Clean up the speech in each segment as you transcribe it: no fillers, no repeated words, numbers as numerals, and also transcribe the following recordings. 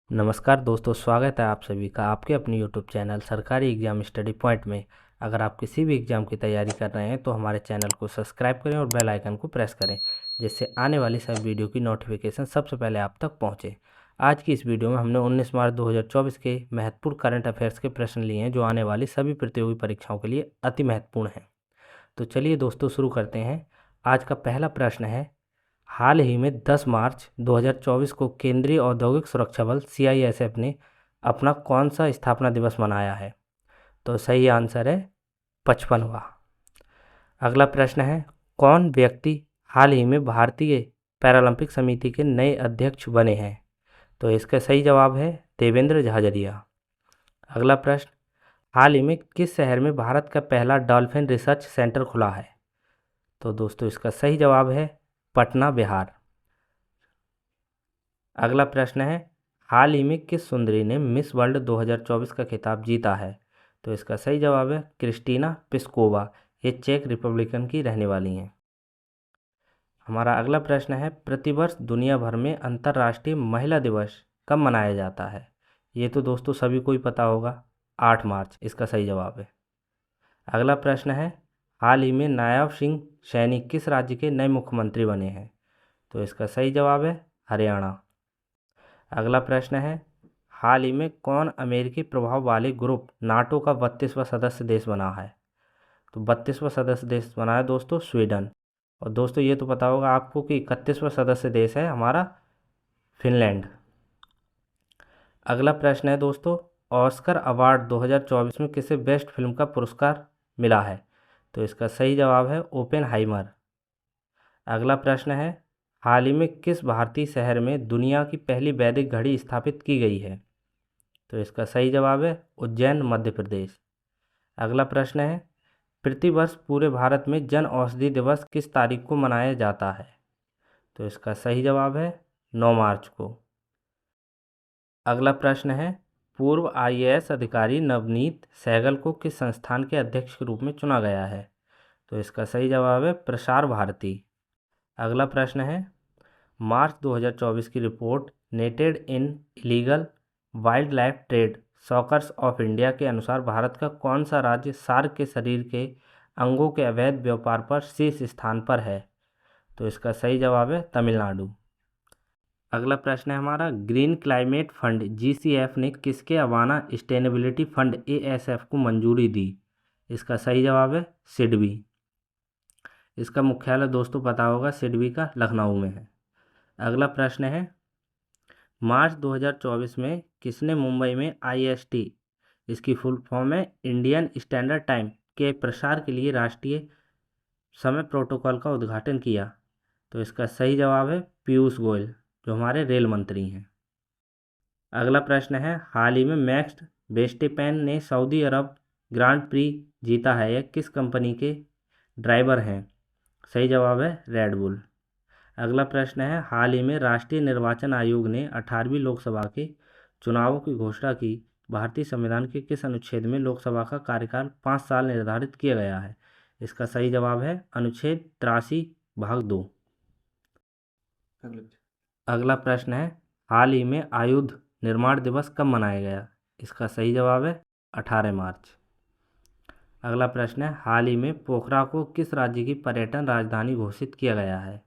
नमस्कार दोस्तों, स्वागत है आप सभी का आपके अपने यूट्यूब चैनल सरकारी एग्जाम स्टडी पॉइंट में। अगर आप किसी भी एग्ज़ाम की तैयारी कर रहे हैं तो हमारे चैनल को सब्सक्राइब करें और बेल आइकन को प्रेस करें, जिससे आने वाली सब वीडियो की नोटिफिकेशन सबसे पहले आप तक पहुंचे। आज की इस वीडियो में हमने 19 मार्च 2024 के महत्वपूर्ण करंट अफेयर्स के प्रश्न लिए हैं, जो आने वाली सभी प्रतियोगी परीक्षाओं के लिए अति महत्वपूर्ण हैं। तो चलिए दोस्तों, शुरू करते हैं। आज का पहला प्रश्न है, हाल ही में 10 मार्च 2024 को केंद्रीय औद्योगिक सुरक्षा बल सीआईएसएफ ने अपना कौन सा स्थापना दिवस मनाया है? तो सही आंसर है 55वां। अगला प्रश्न है, कौन व्यक्ति हाल ही में भारतीय पैरालंपिक समिति के नए अध्यक्ष बने हैं? तो इसका सही जवाब है देवेंद्र झाझरिया। अगला प्रश्न, हाल ही में किस शहर में भारत का पहला डॉल्फिन रिसर्च सेंटर खुला है? तो दोस्तों इसका सही जवाब है पटना, बिहार। अगला प्रश्न है, हाल ही में किस सुंदरी ने मिस वर्ल्ड 2024 का खिताब जीता है? तो इसका सही जवाब है क्रिस्टीना पिस्कोवा। ये चेक रिपब्लिकन की रहने वाली हैं। हमारा अगला प्रश्न है, प्रतिवर्ष दुनिया भर में अंतर्राष्ट्रीय महिला दिवस कब मनाया जाता है? ये तो दोस्तों सभी को ही पता होगा, 8 मार्च इसका सही जवाब है। अगला प्रश्न है, हाल ही में नायब सिंह सैनी किस राज्य के नए मुख्यमंत्री बने हैं? तो इसका सही जवाब है हरियाणा। अगला प्रश्न है, हाल ही में कौन अमेरिकी प्रभाव वाले ग्रुप नाटो का 32वां सदस्य देश बना है? तो 32वां सदस्य देश बना है दोस्तों स्वीडन। और दोस्तों ये तो पता होगा आपको कि 31वां सदस्य देश है हमारा फिनलैंड। अगला प्रश्न है दोस्तों, ऑस्कर अवार्ड 2024 में किसे बेस्ट फिल्म का पुरस्कार मिला है? तो इसका सही जवाब है ओपेनहाइमर। अगला प्रश्न है, हाल ही में किस भारतीय शहर में दुनिया की पहली वैदिक घड़ी स्थापित की गई है? तो इसका सही जवाब है उज्जैन, मध्य प्रदेश। अगला प्रश्न है, प्रतिवर्ष पूरे भारत में जन औषधि दिवस किस तारीख को मनाया जाता है? तो इसका सही जवाब है 9 मार्च को। अगला प्रश्न है, पूर्व आईएएस अधिकारी नवनीत सहगल को किस संस्थान के अध्यक्ष के रूप में चुना गया है? तो इसका सही जवाब है प्रसार भारती। अगला प्रश्न है, मार्च 2024 की report netted in illegal wildlife trade सॉकर्स ऑफ इंडिया के अनुसार भारत का कौन सा राज्य सार्क के शरीर के अंगों के अवैध व्यापार पर शीर्ष स्थान पर है? तो इसका सही जवाब है तमिलनाडु। अगला प्रश्न है हमारा, ग्रीन क्लाइमेट फंड जीसीएफ ने किसके अवाना सस्टेनेबिलिटी फंड एएसएफ को मंजूरी दी? इसका सही जवाब है सिडबी। इसका मुख्यालय दोस्तों पता होगा सिडबी का लखनऊ में है। अगला प्रश्न है, मार्च 2024 में किसने मुंबई में आईएसटी, इसकी फुल फॉर्म है इंडियन स्टैंडर्ड टाइम, के प्रसार के लिए राष्ट्रीय समय प्रोटोकॉल का उद्घाटन किया? तो इसका सही जवाब है पीयूष गोयल, जो हमारे रेल मंत्री हैं। अगला प्रश्न है, हाल ही में मैक्स वेस्टेपेन ने सऊदी अरब ग्रांड प्री जीता है, यह किस कंपनी के ड्राइवर हैं? सही जवाब है रेडबुल। अगला प्रश्न है, हाल ही में राष्ट्रीय निर्वाचन आयोग ने 18वीं लोकसभा के चुनावों की घोषणा की, भारतीय संविधान के किस अनुच्छेद में लोकसभा का कार्यकाल 5 साल निर्धारित किया गया है? इसका सही जवाब है अनुच्छेद 83 भाग 2। अगला प्रश्न है, हाल ही में आयुध निर्माण दिवस कब मनाया गया? इसका सही जवाब है 18 मार्च। अगला प्रश्न है, हाल ही में पोखरा को किस राज्य की पर्यटन राजधानी घोषित किया गया है?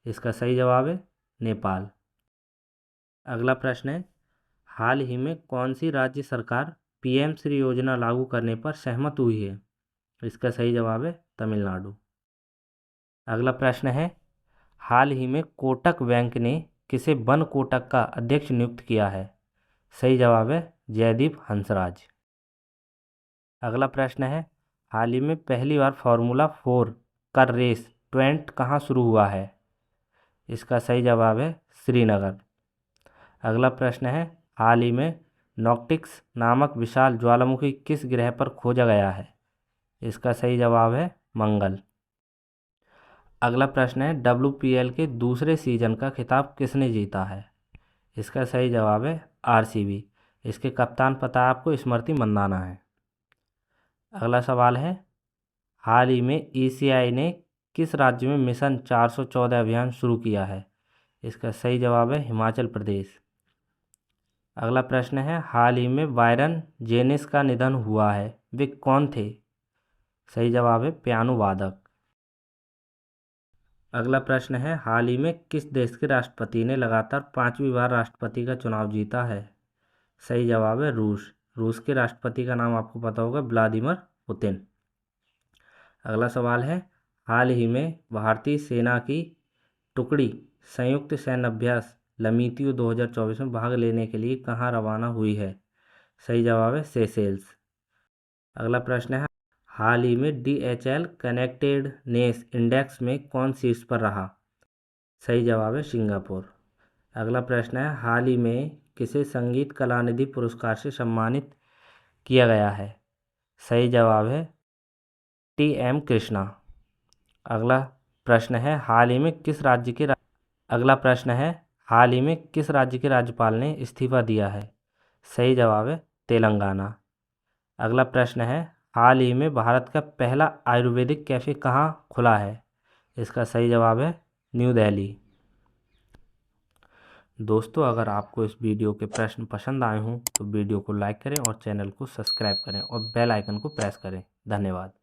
इसका सही जवाब है नेपाल। अगला प्रश्न है, हाल ही में कौन सी राज्य सरकार पीएम श्री योजना लागू करने पर सहमत हुई है? इसका सही जवाब है तमिलनाडु। अगला प्रश्न है, हाल ही में कोटक बैंक ने किसे वन कोटक का अध्यक्ष नियुक्त किया है? सही जवाब है जयदीप हंसराज। अगला प्रश्न है, हाल ही में पहली बार फार्मूला 4 का रेस ट्वेंट कहाँ शुरू हुआ है? इसका सही जवाब है श्रीनगर। अगला प्रश्न है, हाल ही में नॉक्टिक्स नामक विशाल ज्वालामुखी किस ग्रह पर खोजा गया है? इसका सही जवाब है मंगल। अगला प्रश्न है, डब्ल्यूपीएल के दूसरे सीजन का खिताब किसने जीता है? इसका सही जवाब है आरसीबी। इसके कप्तान पता है आपको, स्मृति मंदाना है। अगला सवाल है, हाल ही में ईसीआई ने किस राज्य में मिशन 414 अभियान शुरू किया है? इसका सही जवाब है हिमाचल प्रदेश। अगला प्रश्न है, हाल ही में बायरन जेनिस का निधन हुआ है, वे कौन थे? सही जवाब है पियानो वादक। अगला प्रश्न है, हाल ही में किस देश के राष्ट्रपति ने लगातार 5वीं बार राष्ट्रपति का चुनाव जीता है? सही जवाब है रूस। रूस के राष्ट्रपति का नाम आपको पता होगा, व्लादिमीर पुतिन। अगला सवाल है, हाल ही में भारतीय सेना की टुकड़ी संयुक्त सैन्य अभ्यास लमीतियो 2024 में भाग लेने के लिए कहाँ रवाना हुई है? सही जवाब है सेशेल्स। अगला प्रश्न है, हाल ही में DHL कनेक्टेडनेस इंडेक्स में कौन शीर्ष पर रहा? सही जवाब है सिंगापुर। अगला प्रश्न है, हाल ही में किसे संगीत कलानिधि पुरस्कार से सम्मानित किया गया है? सही जवाब है TM कृष्णा। अगला प्रश्न है, हाल ही में किस राज्य के राज्यपाल ने इस्तीफा दिया है? सही जवाब है तेलंगाना। अगला प्रश्न है, हाल ही में भारत का पहला आयुर्वेदिक कैफ़े कहाँ खुला है? इसका सही जवाब है न्यू दिल्ली। दोस्तों, अगर आपको इस वीडियो के प्रश्न पसंद आए हों तो वीडियो को लाइक करें और चैनल को सब्सक्राइब करें और बेल आइकन को प्रेस करें। धन्यवाद।